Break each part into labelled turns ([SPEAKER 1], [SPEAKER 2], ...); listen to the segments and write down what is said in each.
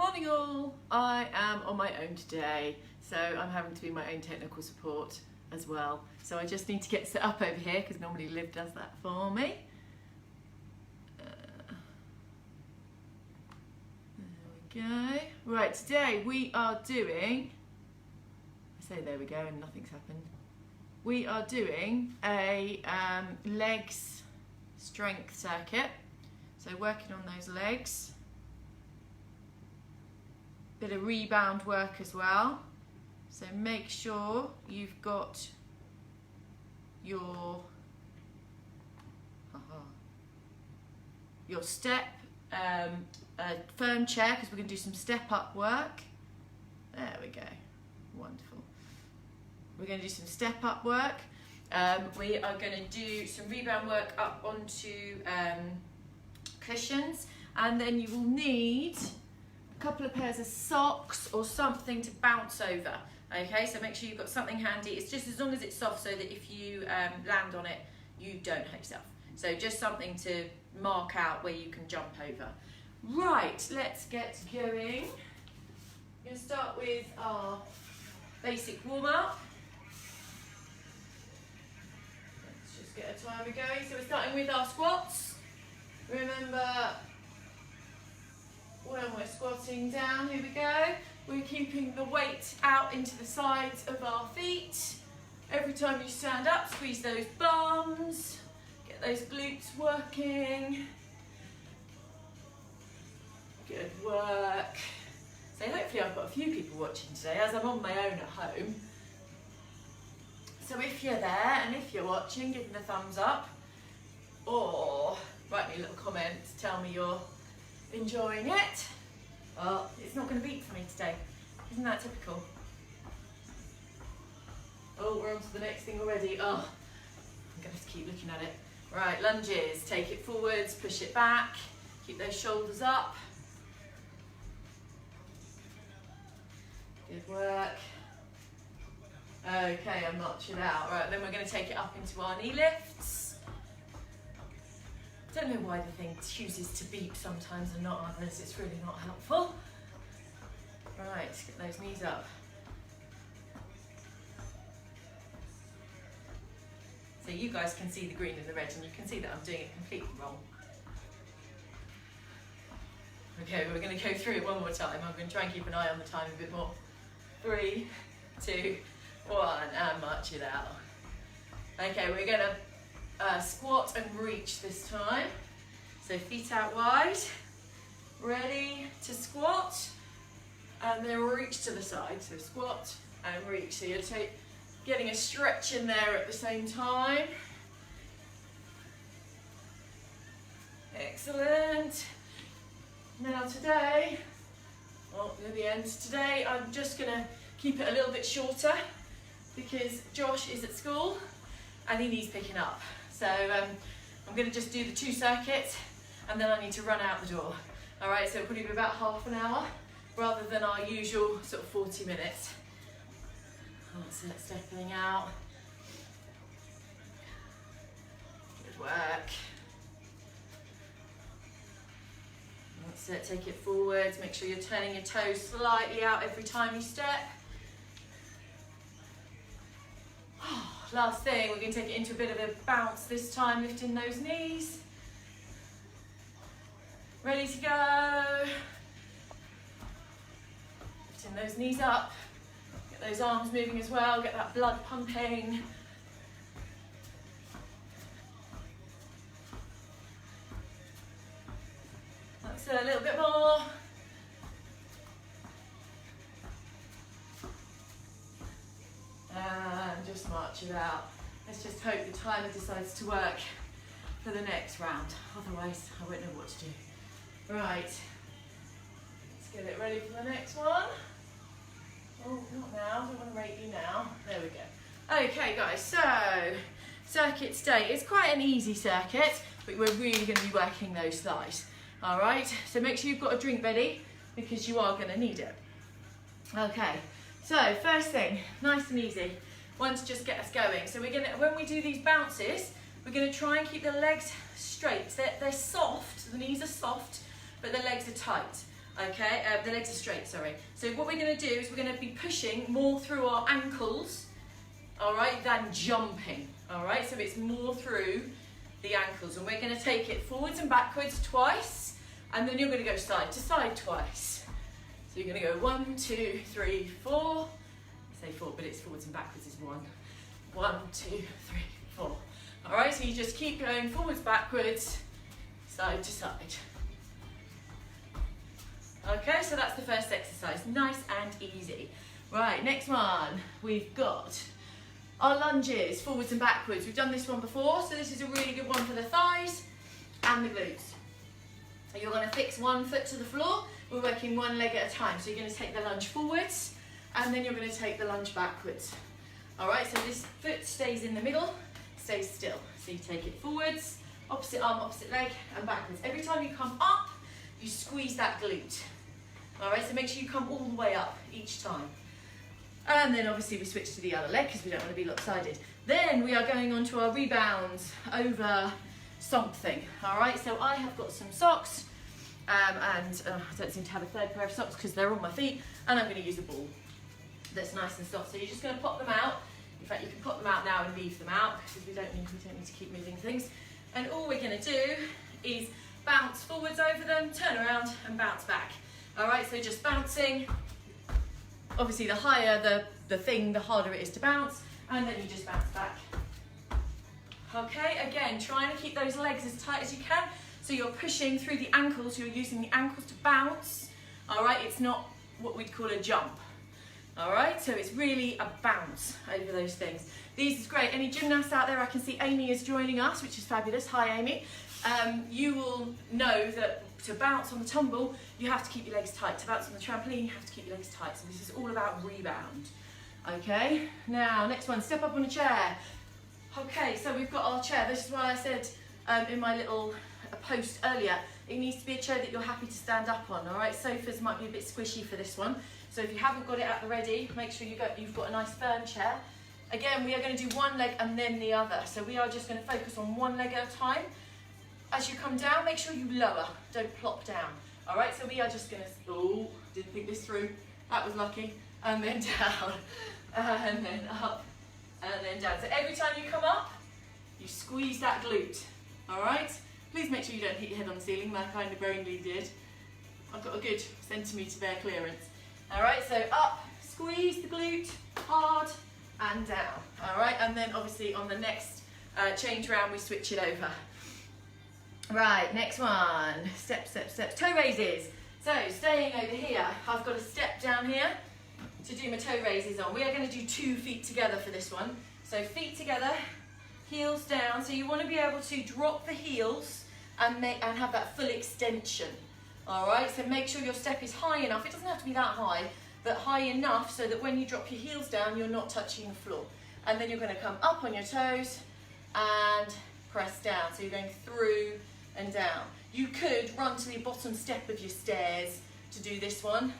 [SPEAKER 1] Morning all! I am on my own today, so I'm having to be my own technical support as well. So I just need to get set up over here because normally Liv does that for me. There we go. Right, today we are doing, I say there we go and nothing's happened. We are doing a legs strength circuit. So working on those legs. Bit of rebound work as well. So make sure you've got your step, a firm chair because we're going to do some step up work. There we go. Wonderful. We're going to do some step up work. We are going to do some rebound work up onto cushions, and then you will need a couple of pairs of socks or something to bounce over. Okay, so make sure you've got something handy. It's just as long as it's soft so that if you land on it, you don't hurt yourself. So just something to mark out where you can jump over. Right, let's get going. We're going to start with our basic warm-up. Let's just get a timer going. So we're starting with our squats. Remember, when we're squatting down, here we go, we're keeping the weight out into the sides of our feet. Every time you stand up, squeeze those bums, get those glutes working. Good work. So hopefully I've got a few people watching today as I'm on my own at home. So if you're there and if you're watching, give me a thumbs up or write me a little comment to tell me you're enjoying it. Well, it's not going to beat for me today. Isn't that typical? Oh, we're on to the next thing already. Oh, I'm going to have to keep looking at it. Right, lunges. Take it forwards, push it back. Keep those shoulders up. Good work. Okay, I'm marching out. Right, then we're going to take it up into our knee lifts. Don't know why the thing chooses to beep sometimes and not others. It's really not helpful. Right, get those knees up. So you guys can see the green and the red, and you can see that I'm doing it completely wrong. Okay, we're going to go through it one more time. I'm going to try and keep an eye on the time a bit more. 3, 2, 1, and march it out. Okay, we're going to squat and reach this time. So feet out wide, ready to squat, and then reach to the side. So squat and reach. So you're getting a stretch in there at the same time. Excellent. Now today, well, near the end, today I'm just going to keep it a little bit shorter because Josh is at school and he needs picking up. So I'm going to just do the 2 circuits and then I need to run out the door. All right, so it'll probably be about half an hour rather than our usual sort of 40 minutes. That's it, stepping out. Good work. That's it, take it forwards. Make sure you're turning your toes slightly out every time you step. Last thing, we're going to take it into a bit of a bounce this time, lifting those knees. Ready to go. Lifting those knees up. Get those arms moving as well, get that blood pumping. That's it, a little bit more. And just march it out. Let's just hope the timer decides to work for the next round. Otherwise, I won't know what to do. Right. Let's get it ready for the next one. Oh, not now. I don't want to rate you now. There we go. Okay, guys. So, circuit today. It's quite an easy circuit, but we're really going to be working those thighs. All right. So make sure you've got a drink ready because you are going to need it. Okay. So first thing, nice and easy, one to just get us going. So we're gonna, when we do these bounces, we're gonna try and keep the legs straight. They're soft, the knees are soft, but the legs are tight. Okay, the legs are straight, sorry. So what we're going to do is we're going to be pushing more through our ankles, all right, than jumping, all right? So it's more through the ankles, and we're going to take it forwards and backwards twice, and then you're going to go side to side twice. So you're going to go 1, 2, 3, 4. I say 4, but it's forwards and backwards is 1. 1, 2, 3, 4. All right, so you just keep going forwards, backwards, side to side. Okay, so that's the first exercise, nice and easy. Right, next one, we've got our lunges, forwards and backwards. We've done this one before, so this is a really good one for the thighs and the glutes. You're going to fix one foot to the floor. We're working one leg at a time. So you're going to take the lunge forwards, and then you're going to take the lunge backwards. All right, so this foot stays in the middle, stays still. So you take it forwards, opposite arm, opposite leg, and backwards. Every time you come up, you squeeze that glute. All right, so make sure you come all the way up each time. And then obviously we switch to the other leg because we don't want to be lopsided. Then we are going on to our rebounds over something. All right, so I have got some socks and I don't seem to have a third pair of socks because they're on my feet, and I'm going to use a ball that's nice and soft. So you're just going to pop them out. In fact, you can pop them out now and leave them out because we don't need to keep moving things. And all we're going to do is bounce forwards over them, turn around and bounce back. All right, so just bouncing. Obviously, the higher the thing, the harder it is to bounce, and then you just bounce back. Okay, again, trying to keep those legs as tight as you can. So you're pushing through the ankles, you're using the ankles to bounce. All right, it's not what we'd call a jump. All right, so it's really a bounce over those things. These is great. Any gymnasts out there? I can see Amy is joining us, which is fabulous. Hi, Amy. You will know that to bounce on the tumble, you have to keep your legs tight. To bounce on the trampoline, you have to keep your legs tight. So this is all about rebound. Okay, now next one, step up on a chair. Okay, so we've got our chair. This is why I said in my little post earlier, it needs to be a chair that you're happy to stand up on. All right, sofas might be a bit squishy for this one. So if you haven't got it at the ready, make sure you've got a nice firm chair. Again, we are going to do one leg and then the other. So we are just going to focus on one leg at a time. As you come down, make sure you lower, don't plop down. All right, so we are just going to, oh, didn't think this through. That was lucky. And then down, and then up, and then down. So every time you come up, you squeeze that glute. All right? Please make sure you don't hit your head on the ceiling, like I inadvertently did. I've got a good centimetre bare clearance. All right, so up, squeeze the glute, hard, and down. All right, and then obviously on the next change round, we switch it over. Right, next one, step, step, step, toe raises. So staying over here, I've got a step down here to do my toe raises on. We are going to do 2 feet together for this one. So feet together, heels down. So you want to be able to drop the heels and have that full extension. All right, so make sure your step is high enough. It doesn't have to be that high, but high enough so that when you drop your heels down, you're not touching the floor. And then you're going to come up on your toes and press down. So you're going through and down. You could run to the bottom step of your stairs to do this one.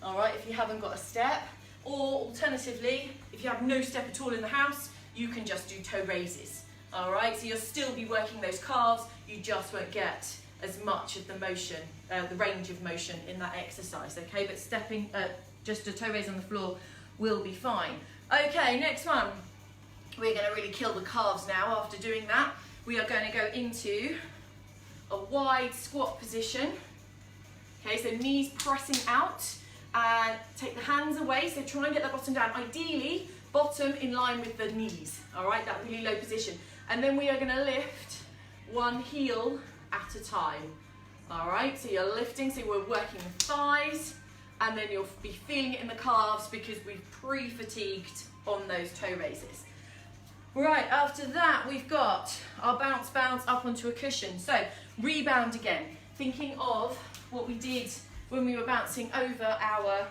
[SPEAKER 1] All right, if you haven't got a step, or alternatively, if you have no step at all in the house, you can just do toe raises. All right, so you'll still be working those calves, you just won't get as much of the motion, the range of motion in that exercise, okay? But stepping, just a toe raise on the floor will be fine. Okay, next one. We're gonna really kill the calves now after doing that. We are going to go into a wide squat position. Okay, so knees pressing out. And take the hands away, so try and get the bottom down. Ideally, bottom in line with the knees, all right, that really low position. And then we are gonna lift one heel at a time, all right? So you're lifting, so we're working the thighs, and then you'll be feeling it in the calves because we've pre-fatigued on those toe raises. Right, after that, we've got our bounce up onto a cushion. So rebound again, thinking of what we did when we were bouncing over our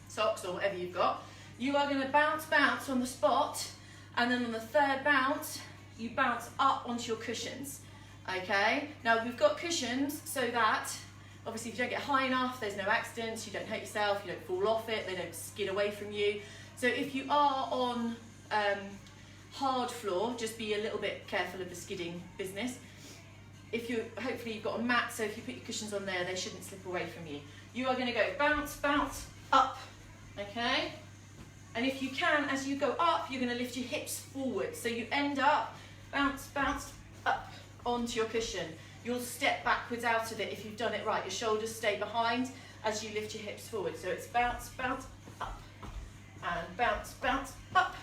[SPEAKER 1] socks or whatever you've got. You are going to bounce on the spot, and then on the third bounce, you bounce up onto your cushions. Okay, now we've got cushions so that obviously if you don't get high enough, there's no accidents, you don't hurt yourself, you don't fall off it, they don't skid away from you. So if you are on hard floor, just be a little bit careful of the skidding business. hopefully you've got a mat, so if you put your cushions on there, they shouldn't slip away from you. You are going to go bounce, bounce, up, okay? And if you can, as you go up, you're going to lift your hips forward. So you end up, bounce, bounce, up onto your cushion. You'll step backwards out of it if you've done it right. Your shoulders stay behind as you lift your hips forward. So it's bounce, bounce, up, and bounce, bounce, up,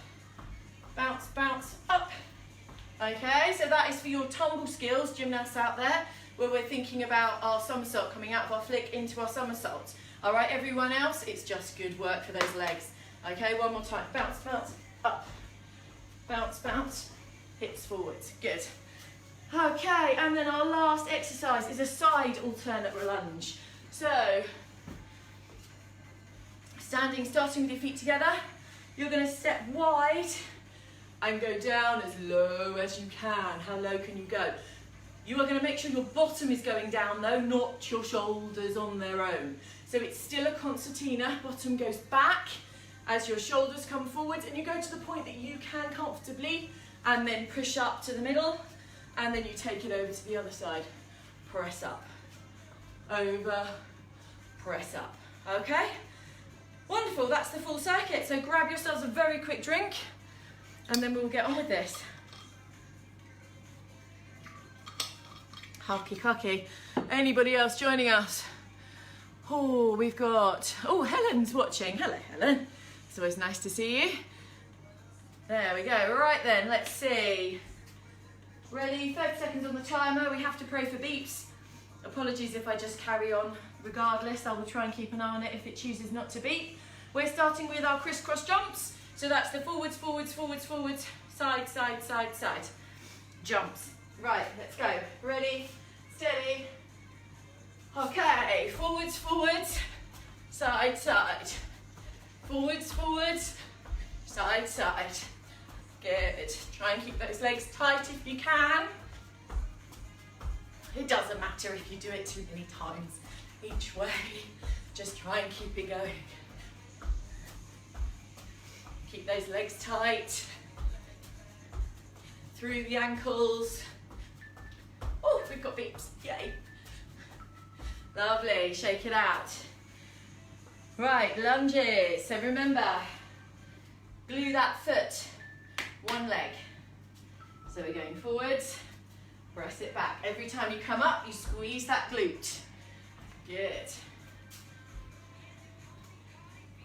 [SPEAKER 1] bounce, bounce, up. Okay, so that is for your tumble skills, gymnasts out there, where we're thinking about our somersault, coming out of our flick into our somersault. All right, everyone else, it's just good work for those legs. Okay, one more time. Bounce, bounce, up. Bounce, bounce, hips forwards. Good. Okay, and then our last exercise is a side alternate lunge. So, starting with your feet together, you're going to step wide and go down as low as you can. How low can you go? You are going to make sure your bottom is going down though, not your shoulders on their own. So it's still a concertina, bottom goes back as your shoulders come forwards, and you go to the point that you can comfortably, and then push up to the middle, and then you take it over to the other side. Press up, over, press up. Okay? Wonderful, that's the full circuit. So grab yourselves a very quick drink, and then we'll get on with this. Hucky cucky. Anybody else joining us? Oh, we've got, oh, Helen's watching. Hello, Helen. It's always nice to see you. There we go. Right then, let's see. Ready? 30 seconds on the timer. We have to pray for beeps. Apologies if I just carry on. Regardless, I will try and keep an eye on it if it chooses not to beep. We're starting with our crisscross jumps. So that's the forwards, forwards, forwards, forwards, side, side, side, side. Jumps. Right, let's go. Ready, steady. Okay, forwards, forwards, side, side. Forwards, forwards, side, side. Good. Try and keep those legs tight if you can. It doesn't matter if you do it too many times each way. Just try and keep it going. Keep those legs tight. Through the ankles. Oh, we've got beeps. Yay. Lovely. Shake it out. Right, lunges. So remember, glue that foot. One leg. So we're going forwards. Press it back. Every time you come up, you squeeze that glute. Good.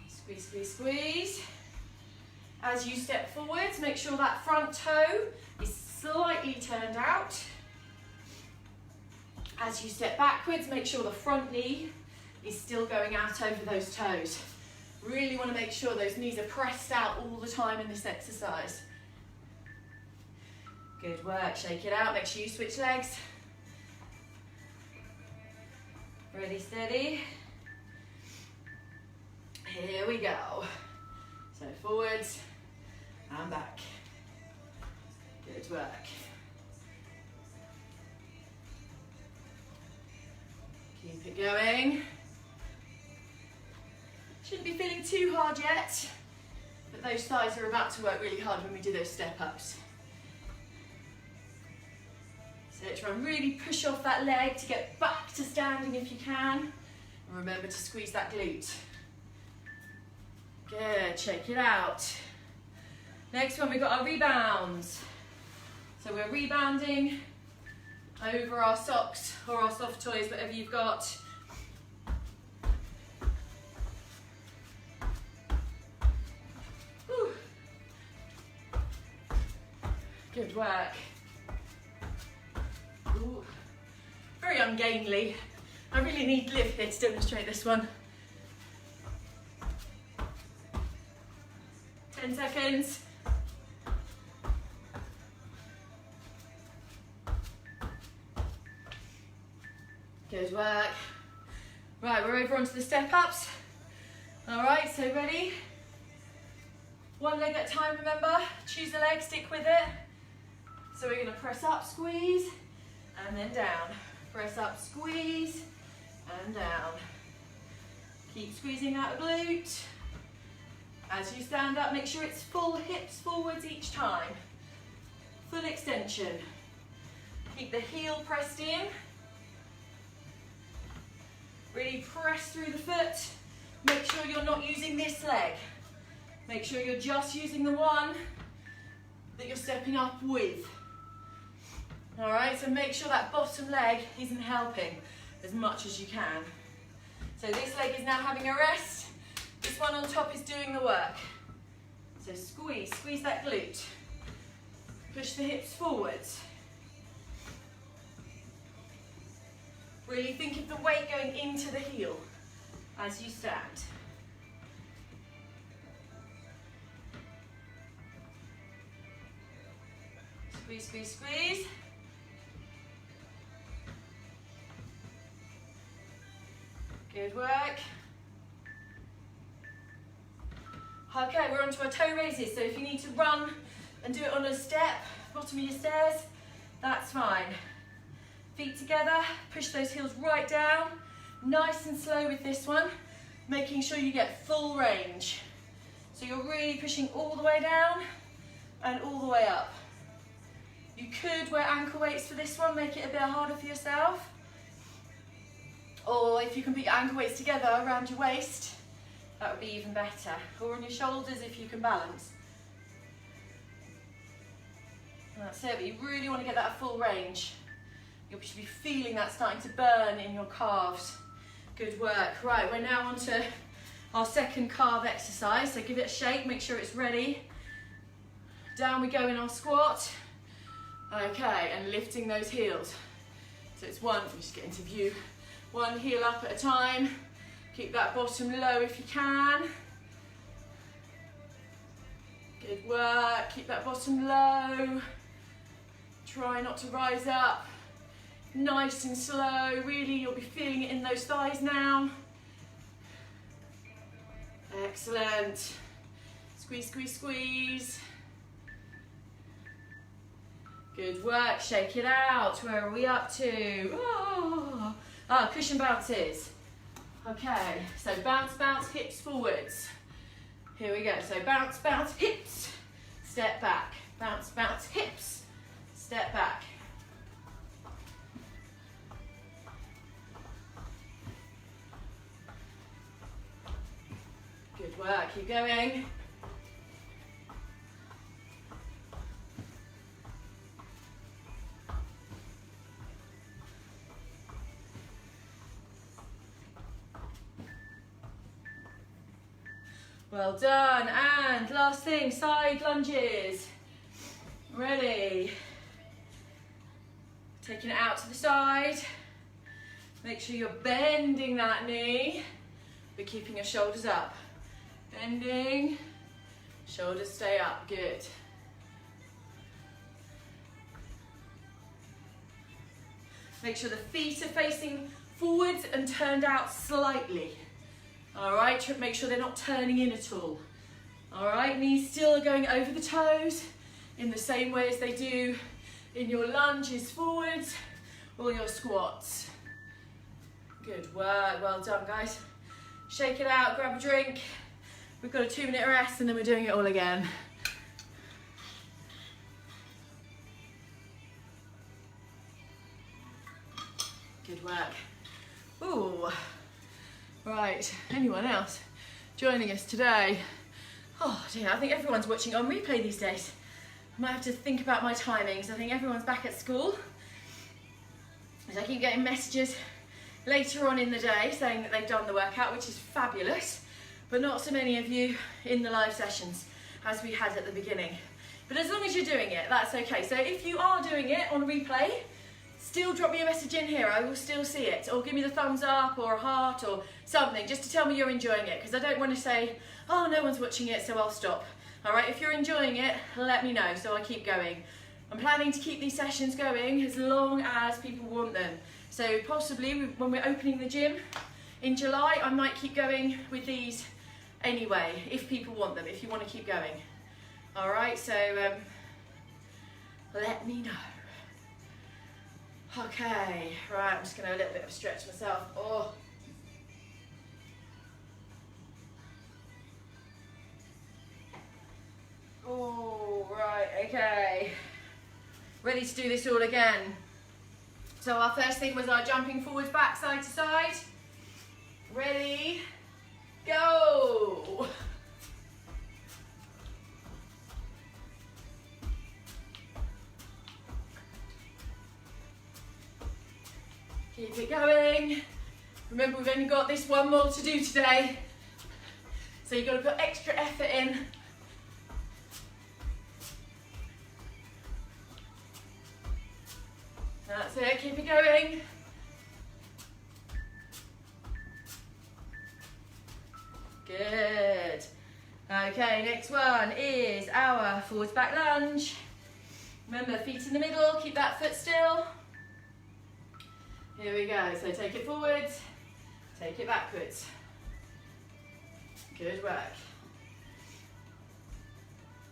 [SPEAKER 1] Squeeze, squeeze, squeeze. As you step forwards, make sure that front toe is slightly turned out. As you step backwards, make sure the front knee is still going out over those toes. Really want to make sure those knees are pressed out all the time in this exercise. Good work, shake it out, make sure you switch legs. Ready, steady. Here we go. So forwards and back. Good work. Keep it going. Shouldn't be feeling too hard yet, but those thighs are about to work really hard when we do those step ups. So try and really push off that leg to get back to standing if you can. And remember to squeeze that glute. Good, shake it out. Next one, we've got our rebounds. So we're rebounding over our socks or our soft toys, whatever you've got. Whew. Good work. Ooh. Very ungainly. I really need Liv here to demonstrate this one. 10 seconds. Good work. Right, we're over onto the step ups. All right, so ready? One leg at a time, remember? Choose a leg, stick with it. So we're gonna press up, squeeze, and then down. Press up, squeeze, and down. Keep squeezing out the glute. As you stand up, make sure it's full hips forwards each time. Full extension. Keep the heel pressed in. Really press through the foot. Make sure you're not using this leg. Make sure you're just using the one that you're stepping up with. All right, so make sure that bottom leg isn't helping as much as you can. So this leg is now having a rest. This one on top is doing the work. So squeeze, squeeze that glute. Push the hips forwards. Really think of the weight going into the heel as you stand. Squeeze, squeeze, squeeze. Good work. Okay, we're on to our toe raises. So if you need to run and do it on a step, bottom of your stairs, that's fine. Feet together, push those heels right down. Nice and slow with this one, making sure you get full range. So you're really pushing all the way down and all the way up. You could wear ankle weights for this one, make it a bit harder for yourself. Or if you can put your ankle weights together around your waist, that would be even better. Or on your shoulders if you can balance. That's it, but you really want to get that full range. You should be feeling that starting to burn in your calves. Good work. Right, we're now on to our second calf exercise. So give it a shake, make sure it's ready. Down we go in our squat. Okay, and lifting those heels. So it's one, just get into view. One heel up at a time. Keep that bottom low if you can. Good work, keep that bottom low. Try not to rise up. Nice and slow, really you'll be feeling it in those thighs now. Excellent. Squeeze, squeeze, squeeze. Good work, shake it out. Where are we up to? Oh. Cushion bounces. Okay, so bounce, bounce, hips forwards. Here we go, so bounce, bounce, hips, step back. Bounce, bounce, hips, step back. Good work, keep going. Well done, and last thing, side lunges. Ready. Taking it out to the side. Make sure you're bending that knee, but keeping your shoulders up. Bending, shoulders stay up, good. Make sure the feet are facing forwards and turned out slightly. All right, make sure they're not turning in at all. All right, knees still are going over the toes in the same way as they do in your lunges forwards or your squats. Good work, well done guys. Shake it out, grab a drink. We've got a 2-minute rest and then we're doing it all again. Good work. Ooh. Right, anyone else joining us today? Oh dear, I think everyone's watching on replay these days. I might have to think about my timings. I think everyone's back at school. As I keep getting messages later on in the day saying that they've done the workout, which is fabulous, but not so many of you in the live sessions as we had at the beginning. But as long as you're doing it, that's okay. So if you are doing it on replay, still drop me a message in here, I will still see it. Or give me the thumbs up or a heart or something, just to tell me you're enjoying it, because I don't want to say, oh, no one's watching it, so I'll stop. All right, if you're enjoying it, let me know so I keep going. I'm planning to keep these sessions going as long as people want them. So possibly when we're opening the gym in July, I might keep going with these anyway, if people want them, if you want to keep going. All right, so let me know. Okay, right, I'm just going to have a little bit of a stretch myself. Oh, right, okay. Ready to do this all again. So our first thing was our jumping forwards, back, side to side. Ready, go. Keep it going. Remember, we've only got this one more to do today, so you've got to put extra effort in. That's it, keep it going. Good. Okay, next one is our forwards back lunge. Remember, feet in the middle, keep that foot still. Here we go, so take it forwards, take it backwards. Good work.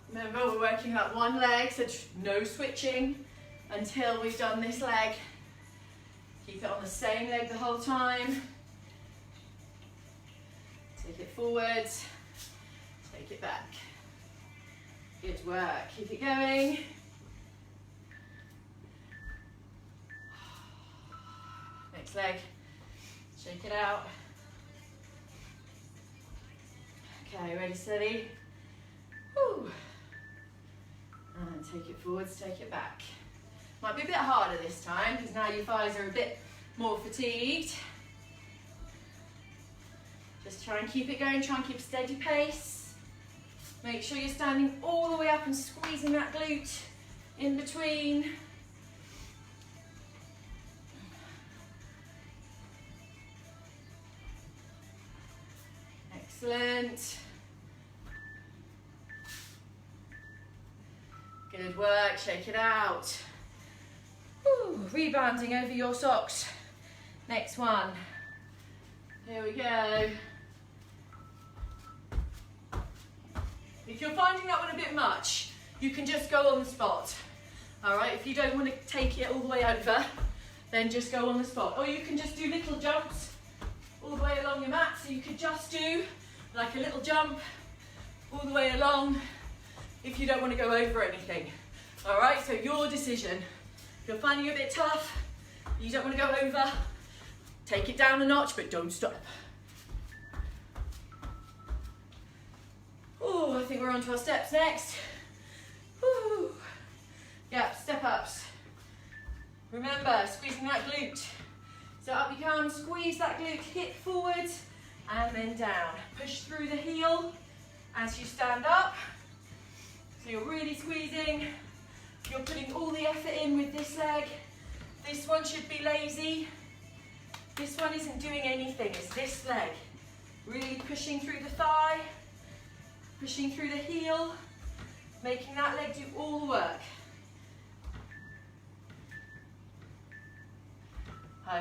[SPEAKER 1] Remember, we're working that one leg, so no switching until we've done this leg. Keep it on the same leg the whole time. Take it forwards, take it back. Good work, keep it going. Next leg, shake it out. Okay, ready, steady. Woo. And take it forwards, take it back. Might be a bit harder this time because now your thighs are a bit more fatigued. Just try and keep it going, try and keep a steady pace. Make sure you're standing all the way up and squeezing that glute in between. Excellent. Good work, shake it out. Woo, rebounding over your socks. Next one. Here we go. If you're finding that one a bit much, you can just go on the spot. All right, if you don't want to take it all the way over, then just go on the spot. Or you can just do little jumps all the way along your mat. So you could just do like a little jump all the way along if you don't want to go over anything. All right, so your decision. If you're finding it a bit tough, you don't want to go over, take it down a notch, but don't stop. Oh, I think we're on to our steps next. Woo. Yeah, step ups. Remember, squeezing that glute. So up you come, squeeze that glute, hip forward, and then down. Push through the heel as you stand up. So you're really squeezing. You're putting all the effort in with this leg. This one should be lazy. This one isn't doing anything, it's this leg. Really pushing through the thigh, pushing through the heel, making that leg do all the work.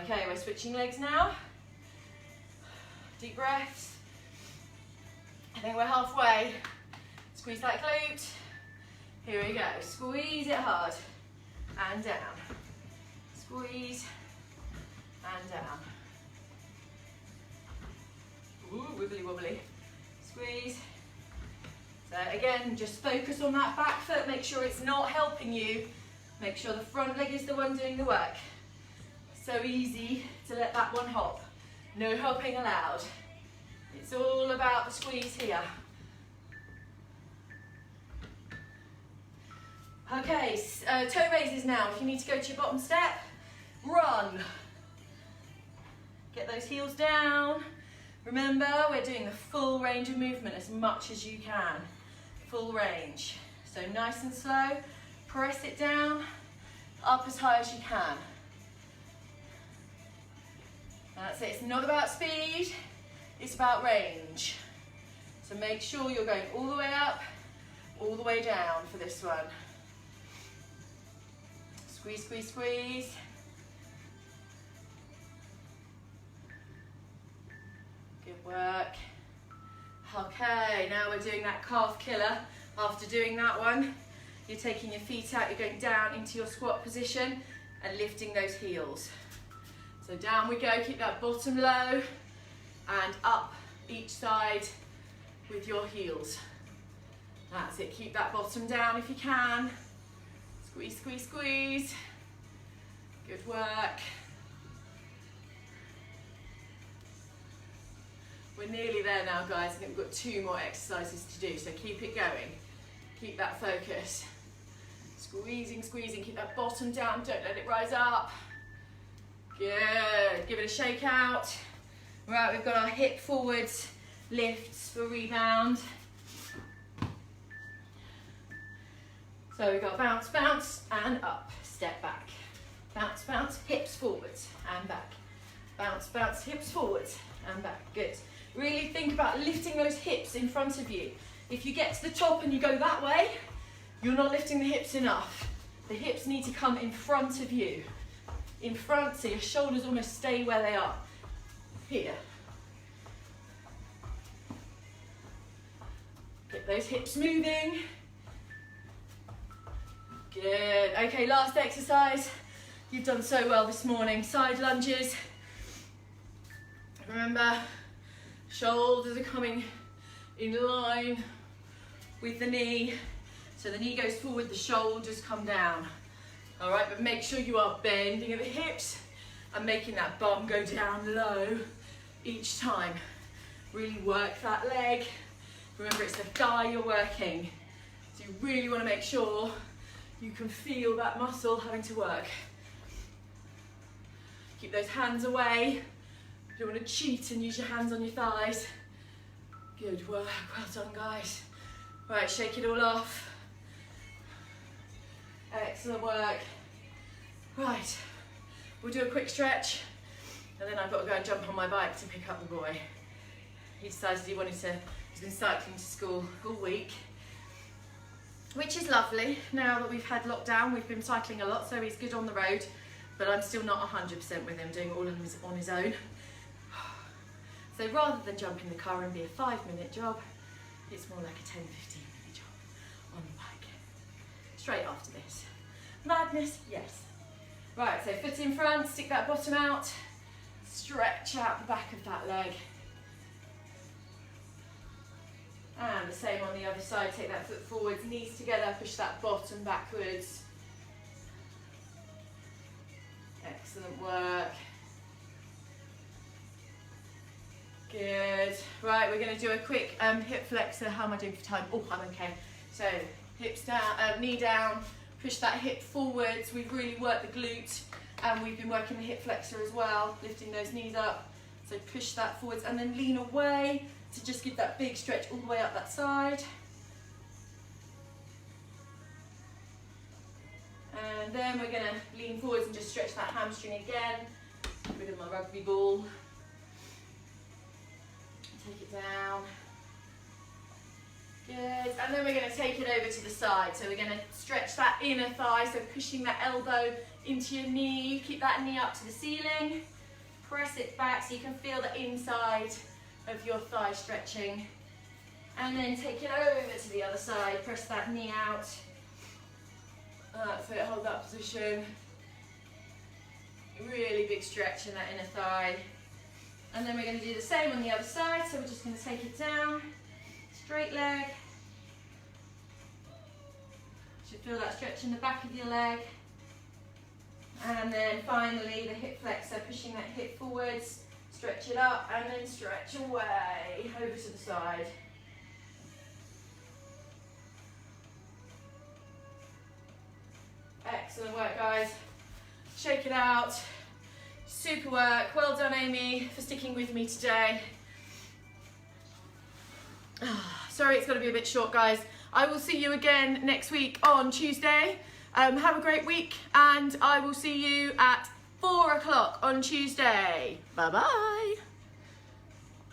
[SPEAKER 1] Okay, we're switching legs now. Deep breaths. I think we're halfway. Squeeze that glute. Here we go. Squeeze it hard and down. Squeeze and down. Ooh, wibbly wobbly. Squeeze. So again, just focus on that back foot. Make sure it's not helping you. Make sure the front leg is the one doing the work. So easy to let that one hop. No hopping allowed. It's all about the squeeze here. Okay, toe raises now. If you need to go to your bottom step, run. Get those heels down. Remember, we're doing the full range of movement as much as you can. Full range. So nice and slow. Press it down, up as high as you can. That's it. It's not about speed, it's about range. So make sure you're going all the way up, all the way down for this one. Squeeze, squeeze, squeeze. Good work. Okay, now we're doing that calf killer. After doing that one, you're taking your feet out, you're going down into your squat position and lifting those heels. So down we go, keep that bottom low and up each side with your heels. That's it, keep that bottom down if you can. Squeeze, squeeze, squeeze. Good work. We're nearly there now, guys. I think we've got 2 more exercises to do, so keep it going. Keep that focus. Squeezing, squeezing, keep that bottom down, don't let it rise up. Good, give it a shake out. Right, we've got our hip forwards lifts for rebound. So we've got bounce, bounce, and up, step back. Bounce, bounce, hips forwards and back. Bounce, bounce, hips forwards and back, good. Really think about lifting those hips in front of you. If you get to the top and you go that way, you're not lifting the hips enough. The hips need to come in front of you. In front, so your shoulders almost stay where they are. Here. Get those hips moving. Good. Okay, last exercise. You've done so well this morning. Side lunges. Remember, shoulders are coming in line with the knee. So the knee goes forward, the shoulders come down. All right, but make sure you are bending at the hips and making that bum go down low each time. Really work that leg. Remember, it's the thigh you're working. So you really want to make sure you can feel that muscle having to work. Keep those hands away. You don't want to cheat and use your hands on your thighs. Good work, well done, guys. Right, shake it all off. Excellent work. Right, we'll do a quick stretch and then I've got to go and jump on my bike to pick up the boy. He decided he's been cycling to school all week, which is lovely. Now that we've had lockdown, we've been cycling a lot, so he's good on the road, but I'm still not 100% with him, doing it all on his own. So rather than jump in the car and be a 5-minute job, it's more like a 10-15 minute job on the bike. Straight after this. Madness, yes. Right, so foot in front, stick that bottom out, stretch out the back of that leg. And the same on the other side, take that foot forwards, knees together, push that bottom backwards. Excellent work. Good. Right, we're going to do a quick hip flexor. How am I doing for time? Oh, I'm okay. So hips down, knee down, push that hip forwards. We've really worked the glute and we've been working the hip flexor as well, lifting those knees up. So push that forwards and then lean away to just give that big stretch all the way up that side. And then we're going to lean forwards and just stretch that hamstring again. Get rid of my rugby ball. Take it down. Good. And then we're going to take it over to the side. So we're going to stretch that inner thigh, so pushing that elbow into your knee. Keep that knee up to the ceiling. Press it back so you can feel the inside of your thigh stretching. And then take it over to the other side. Press that knee out. So hold that position. Really big stretch in that inner thigh. And then we're going to do the same on the other side. So we're just going to take it down. Straight leg. Should feel that stretch in the back of your leg. And then finally the hip flexor, pushing that hip forwards. Stretch it up and then stretch away over to the side. Excellent work, guys. Shake it out. Super work. Well done, Amy, for sticking with me today. Sorry it's got to be a bit short, guys. I will see you again next week on Tuesday. Have a great week and I will see you at 4 o'clock on Tuesday. Bye-bye.